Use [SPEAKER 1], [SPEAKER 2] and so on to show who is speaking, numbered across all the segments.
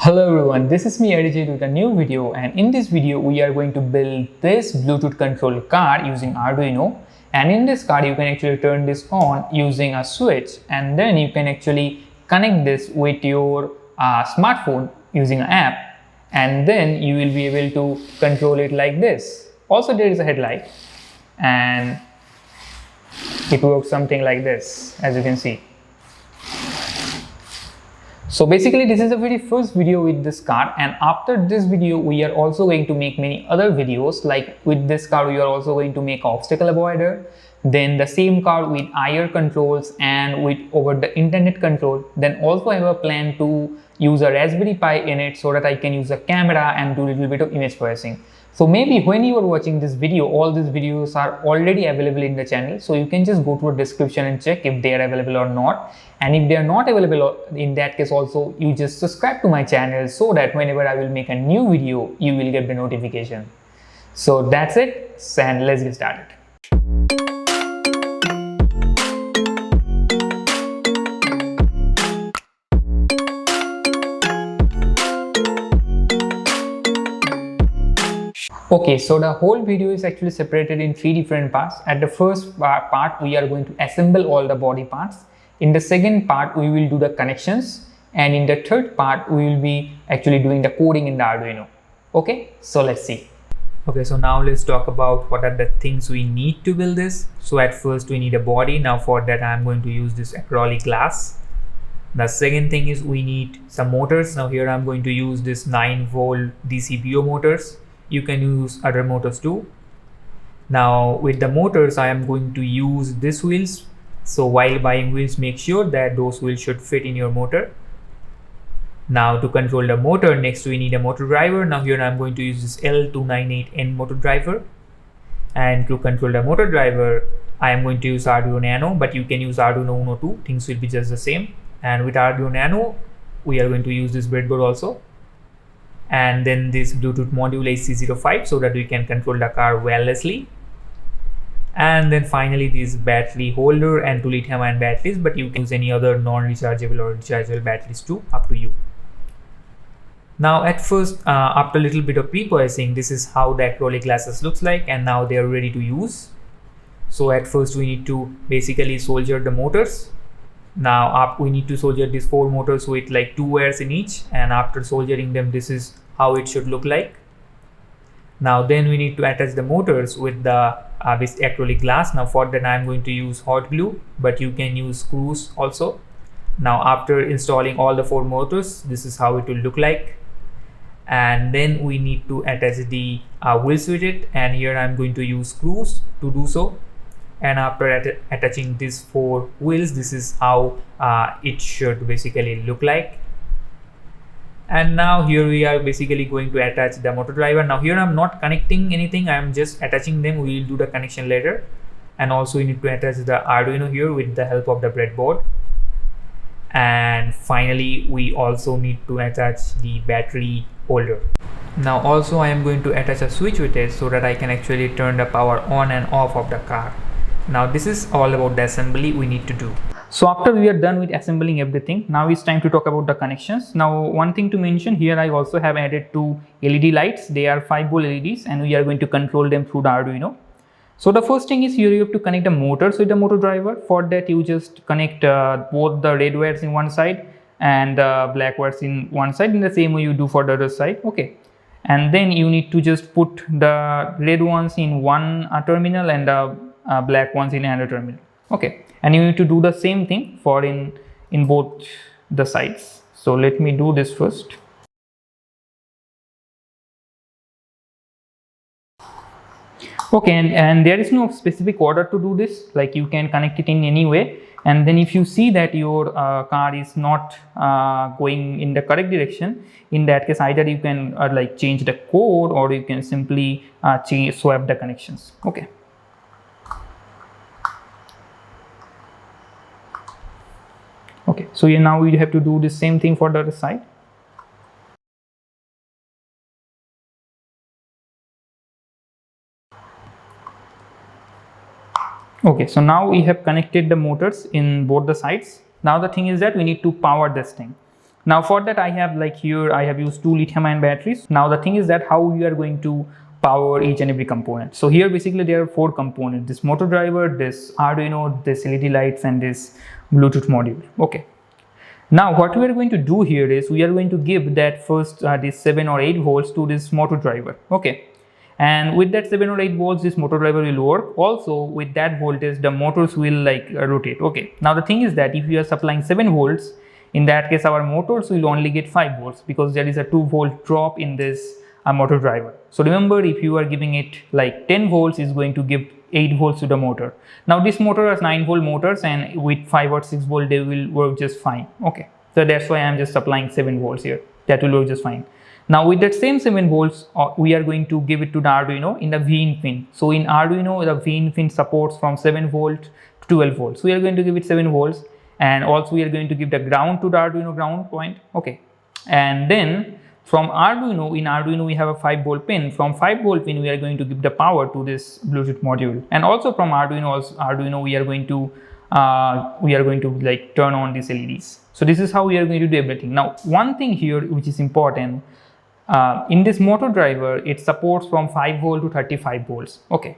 [SPEAKER 1] Hello everyone, this is me Adijit with a new video, and in this video we are going to build this Bluetooth controlled card using Arduino. And in this card you can actually turn this on using a switch, and then you can actually connect this with your smartphone using an app, and then you will be able to control it like this. Also there is a headlight and it works something like this, as you can see. So basically this is the very first video with this card, and after this video we are also going to make many other videos. Like with this card we are also going to make obstacle avoider, then the same card with IR controls and with over the internet control. Then also I have a plan to use a Raspberry Pi in it so that I can use a camera and do a little bit of image processing. So maybe when you are watching this video, all these videos are already available in the channel, so you can just go to the description and check if they are available or not. And if they are not available, in that case also you just subscribe to my channel so that whenever I will make a new video you will get the notification. So that's it, and let's get started. Okay, so the whole video is actually separated in three different parts. At the first part we are going to assemble all the body parts. In the second part we will do the connections, and in the third part we will be actually doing the coding in the Arduino. Okay, so let's see. Okay, so now let's talk about what are the things we need to build this. So at first we need a body. Now for that I am going to use this acrylic glass. The second thing is we need some motors. Now here I am going to use this 9-volt DCBO motors. You can use other motors too. Now with the motors I am going to use these wheels. So while buying wheels, make sure that those wheels should fit in your motor. Now to control the motor, next we need a motor driver. Now here I am going to use this L298N motor driver. And to control the motor driver I am going to use Arduino Nano, but you can use Arduino Uno too. Things will be just the same. And with Arduino Nano we are going to use this breadboard also. And then this Bluetooth module AC05 so that we can control the car wirelessly. And then finally this battery holder and 2 lithium-ion batteries, but you can use any other non-rechargeable or rechargeable batteries too, up to you. Now at first, after a little bit of pre-processing, this is how the acrylic glasses looks like, and now they are ready to use. So at first we need to basically solder the motors. Now we need to solder these 4 motors with like 2 wires in each, and after soldering them this is how it should look like. Now then we need to attach the motors with the this acrylic glass. Now for that I am going to use hot glue, but you can use screws also. Now after installing all the 4 motors, this is how it will look like. And then we need to attach the wheels with it, and here I am going to use screws to do so. And after attaching these 4 wheels, this is how it should basically look like. And now here we are basically going to attach the motor driver. Now here I'm not connecting anything, I am just attaching them. We will do the connection later. And also we need to attach the Arduino here with the help of the breadboard. And finally we also need to attach the battery holder. Now also I am going to attach a switch with it so that I can actually turn the power on and off of the car. Now this is all about the assembly we need to do. So after we are done with assembling everything, now it's time to talk about the connections. Now one thing to mention here, I also have added 2 LED lights. They are 5-volt LEDs, and we are going to control them through the Arduino. So the first thing is here you have to connect the motors with the motor driver. For that you just connect both the red wires in one side and black wires in one side, in the same way you do for the other side. Okay. And then you need to just put the red ones in one terminal and the black ones in another terminal. Okay. And you need to do the same thing for in both the sides. So let me do this first. Okay, and there is no specific order to do this. Like you can connect it in any way, and then if you see that your car is not going in the correct direction, in that case either you can like change the code, or you can simply swap the connections. Okay. Okay, so now we have to do the same thing for the other side. Okay, so now we have connected the motors in both the sides. Now the thing is that we need to power this thing. Now for that I have, like here I have used 2 lithium ion batteries. Now the thing is that how we are going to power each and every component. So here basically there are 4 components: this motor driver, this Arduino, this LED lights, and this Bluetooth module. Okay. Now what we are going to do here is we are going to give that first this 7 or 8 volts to this motor driver. Okay. And with that 7 or 8 volts, this motor driver will work. Also with that voltage, the motors will like rotate. Okay. Now the thing is that if you are supplying 7 volts, in that case our motors will only get 5 volts because there is a 2 volt drop in this motor driver. So remember, if you are giving it like 10 volts, is going to give 8 volts to the motor. Now this motor has 9 volt motors, and with 5 or 6 volt they will work just fine. Okay, so that's why I am just supplying 7 volts here. That will work just fine. Now with that same 7 volts, we are going to give it to the Arduino in the VIN pin. So in Arduino, the VIN pin supports from 7 volt to 12 volts. So we are going to give it 7 volts, and also we are going to give the ground to the Arduino ground point. Okay, and then from Arduino, in Arduino we have a 5 volt pin. From 5 volt pin we are going to give the power to this Bluetooth module, and also from Arduino we are going to like turn on these LEDs. So this is how we are going to do everything. Now one thing here which is important, in this motor driver it supports from 5 volt to 35 volts. Okay,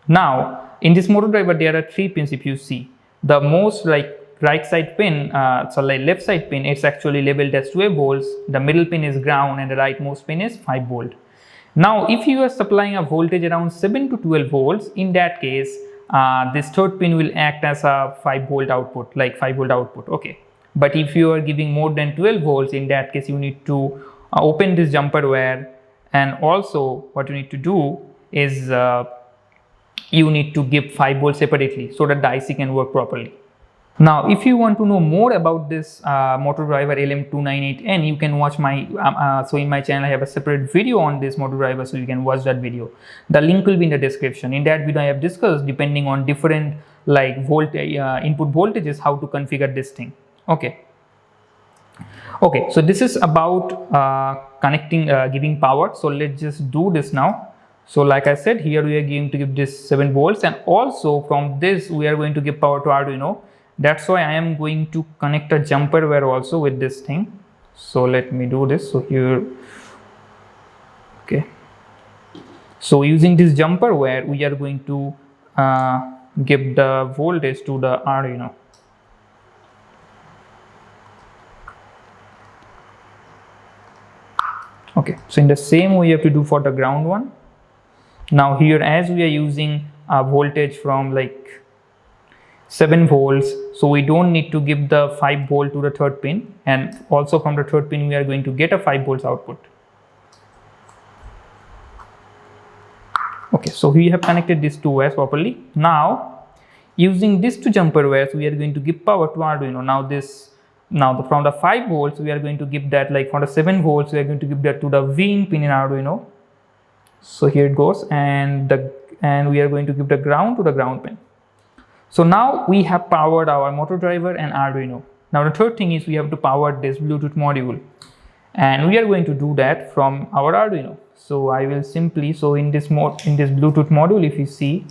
[SPEAKER 1] now in this motor driver there are 3 pins. If you see the most like right side pin, so like left side pin, it's actually labeled as 12 volts, the middle pin is ground, and the rightmost pin is 5 volt. Now if you are supplying a voltage around 7 to 12 volts, in that case this third pin will act as a 5 volt output, like 5 volt output. Okay, but if you are giving more than 12 volts, in that case you need to open this jumper wire, and also what you need to do is you need to give 5 volts separately so that the IC can work properly. Now if you want to know more about this motor driver LM298N, you can watch my so in my channel I have a separate video on this motor driver, so you can watch that video. The link will be in the description. In that video I have discussed, depending on different like input voltages, how to configure this thing. Okay, so this is about connecting giving power. So let's just do this now. So like I said, here we are going to give this 7 volts, and also from this we are going to give power to Arduino. That's why I am going to connect a jumper wire also with this thing. So let me do this. So here, okay, so using this jumper wire we are going to give the voltage to the Arduino. Okay, so in the same way you have to do for the ground one. Now here, as we are using a voltage from like 7 volts, so we don't need to give the 5 volt to the third pin, and also from the third pin we are going to get a 5 volts output. Okay, so we have connected these 2 wires properly. Now using these 2 jumper wires we are going to give power to Arduino. Now from the 5 volts we are going to give that, like from the 7 volts we are going to give that to the VIN pin in Arduino. So here it goes, and we are going to give the ground to the ground pin. So now we have powered our motor driver and Arduino. Now the third thing is we have to power this Bluetooth module, and we are going to do that from our Arduino. So I will simply, so in this Bluetooth module, if you see,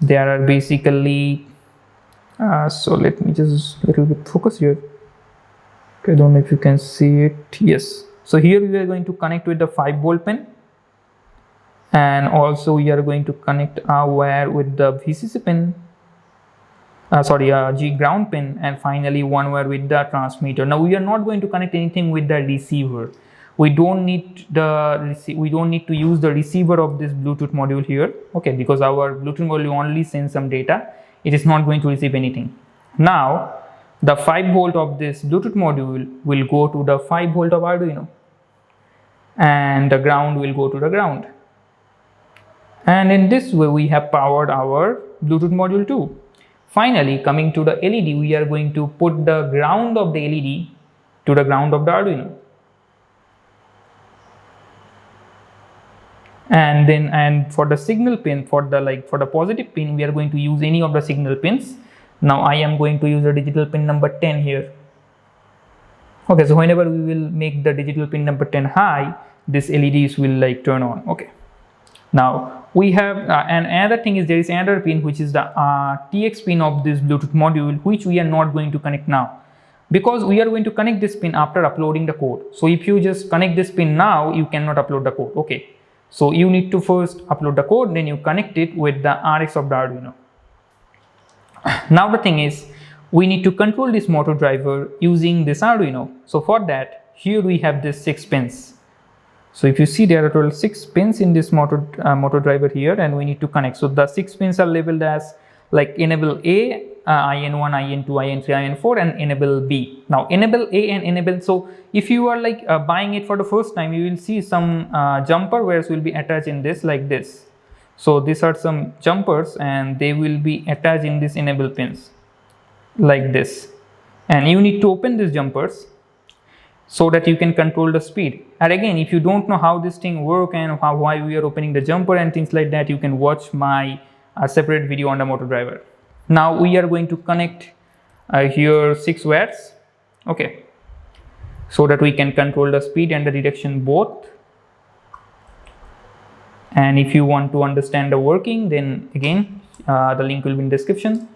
[SPEAKER 1] there are basically so let me just a little bit focus here. Okay, I don't know if you can see it. Yes, so here we are going to connect with the 5 volt pin, and also we are going to connect our wire with the VCC pin, G ground pin, and finally one wire with the transmitter. Now we are not going to connect anything with the receiver. We don't need to use the receiver of this Bluetooth module here. Okay, because our Bluetooth module only sends some data. It is not going to receive anything. Now the 5 volt of this Bluetooth module will go to the 5 volt of Arduino, and the ground will go to the ground. And in this way we have powered our Bluetooth module too. Finally, coming to the LED, we are going to put the ground of the LED to the ground of the Arduino. And for the signal pin, for the positive pin, we are going to use any of the signal pins. Now I am going to use the digital pin number 10 here. Okay, so whenever we will make the digital pin number 10 high, this LEDs will like turn on. Okay. Now we have and another thing is there is another pin which is the TX pin of this Bluetooth module, which we are not going to connect now. because we are going to connect this pin after uploading the code. So if you just connect this pin now, you cannot upload the code. Okay, so you need to first upload the code, then you connect it with the RX of the Arduino. Now the thing is, we need to control this motor driver using this Arduino. So for that, here we have this 6 pins. So if you see, there are total 6 pins in this motor driver here, and we need to connect. So the 6 pins are labeled as like enable A, IN1, IN2, IN3, IN4, and enable B. Now enable A and enable, so if you are like buying it for the first time, you will see some jumper wires will be attached in this like this. So these are some jumpers and they will be attached in this enable pins like this, and you need to open these jumpers so that you can control the speed. And again, if you don't know how this thing work and why we are opening the jumper and things like that, you can watch my separate video on the motor driver. Now we are going to connect here 6 wires, okay, so that we can control the speed and the direction both. And if you want to understand the working, then again the link will be in description.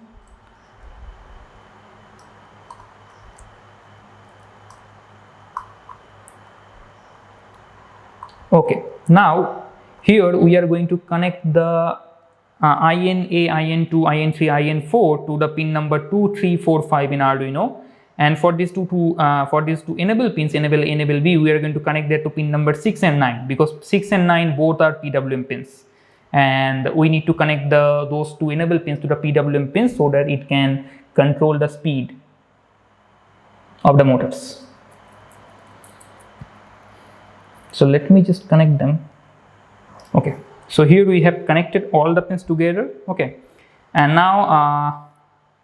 [SPEAKER 1] Okay, now here we are going to connect the INA, IN2, IN3, IN4 to the pin number 2, 3, 4, 5 in Arduino. And for these two enable pins, enable A, enable B, we are going to connect that to pin number 6 and 9, because 6 and 9 both are PWM pins, and we need to connect those 2 enable pins to the PWM pins so that it can control the speed of the motors. So let me just connect them. Okay, so here we have connected all the pins together. Okay, and now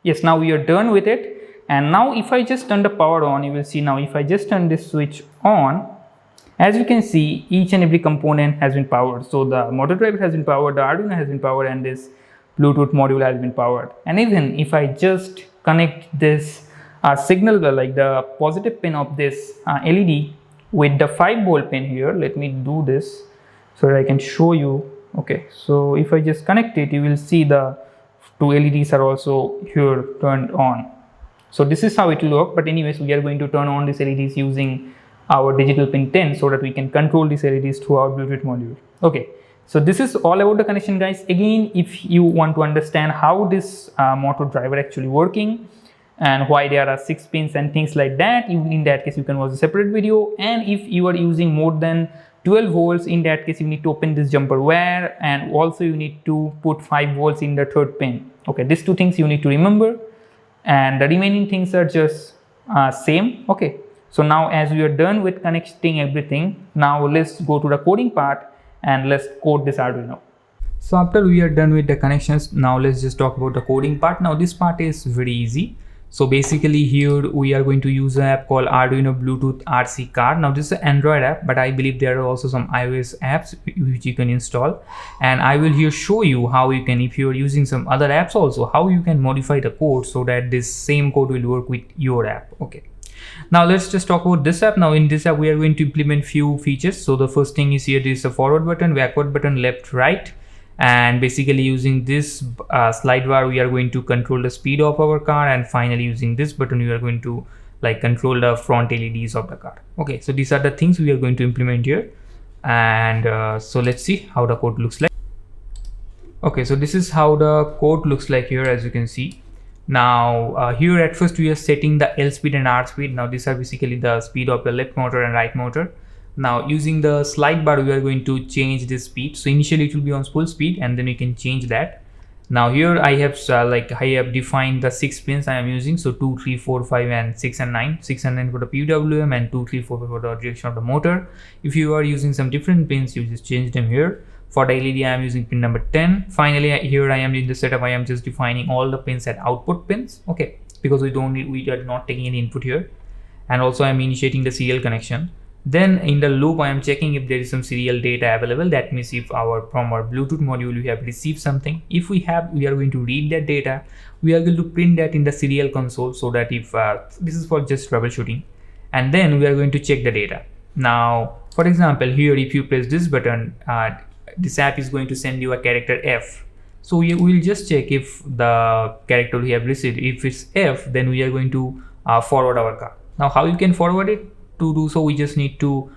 [SPEAKER 1] yes, now we are done with it. And now if I just turn the power on, you will see now if I just turn this switch on, as you can see, each and every component has been powered. So the motor driver has been powered, the Arduino has been powered, and this Bluetooth module has been powered. And even if I just connect this signal, like the positive pin of this LED with the 5-volt pin here, let me do this so that I can show you. Okay, so if I just connect it, you will see the 2 LEDs are also here turned on. So this is how it will work. But anyways, we are going to turn on these LEDs using our digital pin 10 so that we can control these LEDs through our Bluetooth module. Okay, so this is all about the connection, guys. Again, if you want to understand how this motor driver actually working and why there are 6 pins and things like that, in that case you can watch a separate video. And if you are using more than 12 volts, in that case you need to open this jumper wire, and also you need to put 5 volts in the 3rd pin. Okay, these 2 things you need to remember, and the remaining things are just same. Okay, so now as we are done with connecting everything, now let's go to the coding part and let's code this Arduino. So after we are done with the connections, now let's just talk about the coding part. Now this part is very easy. So basically here we are going to use an app called Arduino Bluetooth RC card. Now this is an Android app, but I believe there are also some iOS apps which you can install, and I will here show you how you can, if you are using some other apps also, how you can modify the code so that this same code will work with your app. Okay, now let's just talk about this app. Now in this app we are going to implement few features. So the first thing is here, there is a forward button, backward button, left, right. And basically using this slide bar we are going to control the speed of our car, and finally using this button we are going to like control the front LEDs of the car. Okay, so these are the things we are going to implement here, and so let's see how the code looks like. Okay, so this is how the code looks like here, as you can see. Now here at first we are setting the L speed and R speed. Now these are basically the speed of the left motor and right motor. Now using the slide bar we are going to change this speed. So initially it will be on full speed, and then we can change that. Now here I have I have defined the 6 pins I am using. So 2, 3, 4, 5 and 6 and 9. 6 and 9 for the PWM, and 2, 3, 4 for the direction of the motor. If you are using some different pins, you just change them here. For the LED I am using pin number 10. Finally here I am in the setup, I am just defining all the pins at output pins. Okay, because we are not taking any input here. And also I am initiating the serial connection. Then in the loop I am checking if there is some serial data available. That means if from our Bluetooth module we have received something. If we have, we are going to read that data. We are going to print that in the serial console, so that if this is for just troubleshooting, and then we are going to check the data. Now for example here, if you press this button, this app is going to send you a character F. So we will just check if the character we have received, if it's F, then we are going to forward our car. Now how you can forward it? To do so, we just need to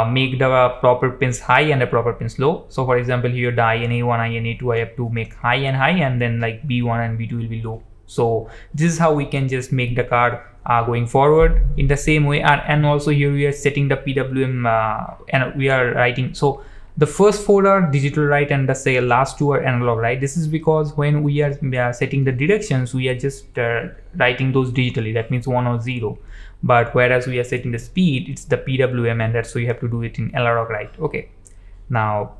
[SPEAKER 1] make the proper pins high and the proper pins low. So for example, here the INA1, INA2, I have to make high, and then like B1 and B2 will be low. So this is how we can just make the car going forward in the same way. And also here we are setting the PWM and we are writing. So the first 4 are digital write and the last 2 are analog write. This is because when we are setting the directions, we are just writing those digitally. That means 1 or 0. But whereas we are setting the speed, it's the PWM, and that's why you have to do it in analog write. Okay. Now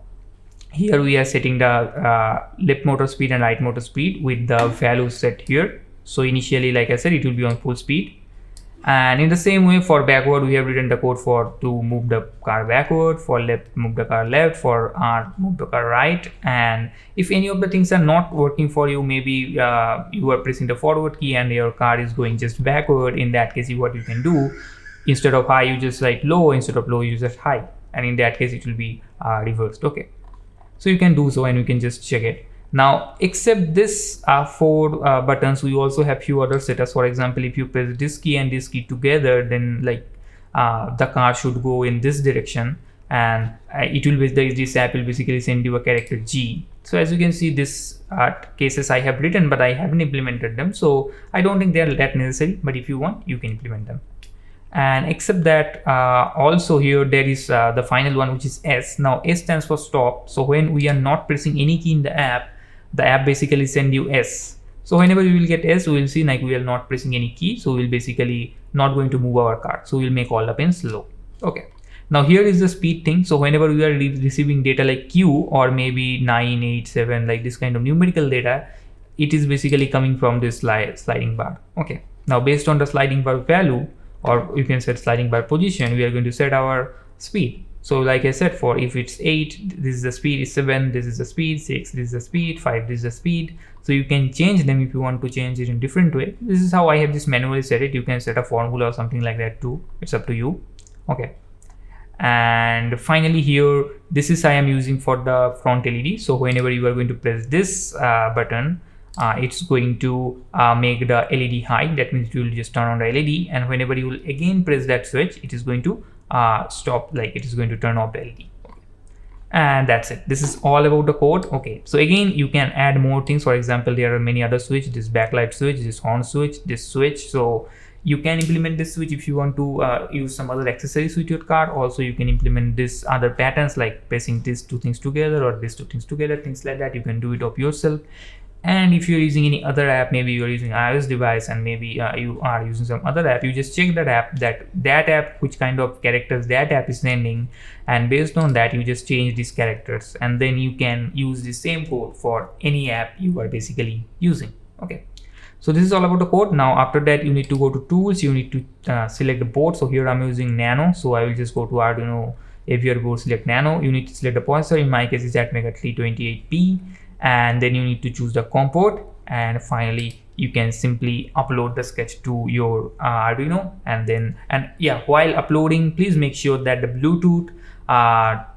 [SPEAKER 1] here we are setting the left motor speed and right motor speed with the values set here. So initially, like I said, it will be on full speed. And in the same way, for backward, we have written the code to move the car backward, for left, move the car left, for R, move the car right. And if any of the things are not working for you, maybe you are pressing the forward key and your car is going just backward. In that case, what you can do, instead of high, you just write low, instead of low, you just high. And in that case, it will be reversed. Okay. So you can do so, and you can just check it. Now, except this 4 buttons, we also have few other setups. For example, if you press this key and this key together, then like the car should go in this direction, and it will be this app will basically send you a character G. So as you can see, this cases I have written, but I haven't implemented them. So I don't think they are that necessary. But if you want, you can implement them. And except that, also here there is the final one, which is S. Now S stands for stop. So when we are not pressing any key in the app basically send you S. So whenever we will get S, we will see like we are not pressing any key, so we will basically not going to move our car. So we will make all the pins low. Okay. Now here is the speed thing. So whenever we are receiving data like Q or maybe 9, 8, 7, like this kind of numerical data, it is basically coming from this sliding bar. Okay. Now based on the sliding bar value, or you can set sliding bar position, we are going to set our speed. So like I said, for if it's 8, this is the speed, is 7, this is the speed, 6, this is the speed, 5, this is the speed. So you can change them if you want to change it in different way. This is how I have just manually set it. You can set a formula or something like that too. It's up to you. Okay. And finally here, this is I am using for the front LED. So whenever you are going to press this button, it's going to make the LED high. That means you will just turn on the LED, and whenever you will again press that switch, it is going to stop, like it is going to turn off the LED. Okay. And that's it. This is all about the code. Okay, so again you can add more things. For example, there are many other switch, this backlight switch, this horn switch, this switch. So you can implement this switch if you want to use some other accessories with your car. Also you can implement this other patterns like pressing these 2 things together or these 2 things together, things like that. You can do it of yourself. And if you're using any other app, maybe you're using iOS device and maybe you are using some other app, you just check that app, that app, which kind of characters that app is sending, and based on that you just change these characters, and then you can use the same code for any app you are basically using. Okay, so this is all about the code. Now after that, you need to go to tools, you need to select the board. So here I'm using Nano, so I will just go to Arduino AVR board, select Nano. You need to select the processor. In my case it's Atmega 328P. And then you need to choose the COM port, and finally you can simply upload the sketch to your Arduino. And yeah, while uploading, please make sure that the Bluetooth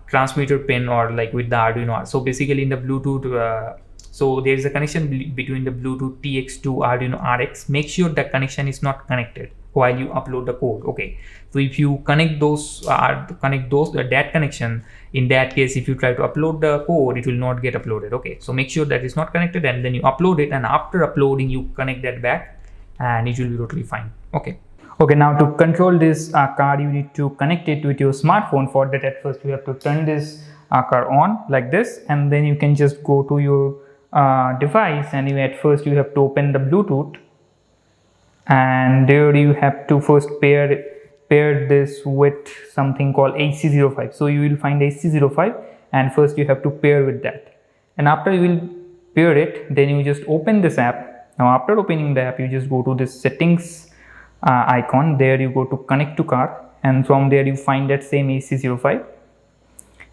[SPEAKER 1] transmitter pin or like with the Arduino. So basically in the Bluetooth, so there is a connection between the Bluetooth TX to Arduino RX. Make sure that connection is not connected while you upload the code. Okay, so if you connect that connection, in that case if you try to upload the code, it will not get uploaded. Okay, so make sure that it's not connected, and then you upload it, and after uploading you connect that back, and it will be totally fine. Okay, now to control this car, you need to connect it with your smartphone. For that, at first you have to turn this car on like this, and then you can just go to your device, and at first you have to open the Bluetooth, and there you have to first pair this with something called HC05. So you will find HC05, and first you have to pair with that, and after you will pair it, then you just open this app. Now after opening the app, you just go to this settings icon. There you go to connect to car, and from there you find that same HC05,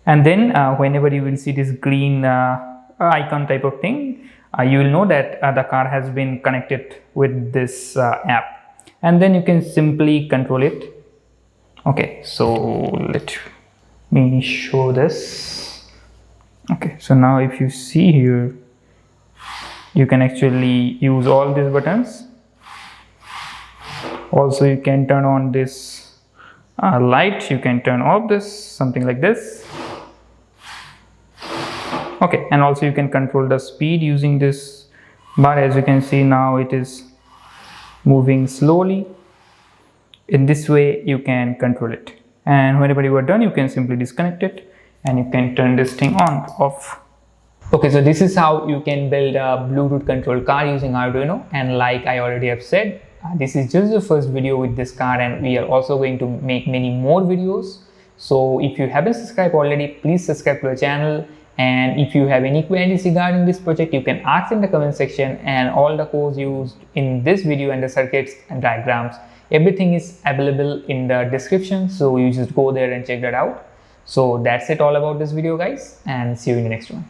[SPEAKER 1] and then whenever you will see this green icon type of thing, you will know that the car has been connected with this app, and then you can simply control it. Okay, so let me show this. Okay, so now if you see here, you can actually use all these buttons Also you can turn on this light, you can turn off this, something like this. Okay, and also you can control the speed using this bar. As you can see, now it is moving slowly. In this way you can control it, and whenever you are done you can simply disconnect it and you can turn this thing on off. Okay, so this is how you can build a Bluetooth controlled car using Arduino, and like I already have said, this is just the first video with this car, and we are also going to make many more videos. So if you haven't subscribed already, please subscribe to the channel, and if you have any queries regarding this project, you can ask in the comment section, and all the codes used in this video and the circuits and diagrams, everything is available in the description, so you just go there and check that out. So that's it all about this video guys, and see you in the next one.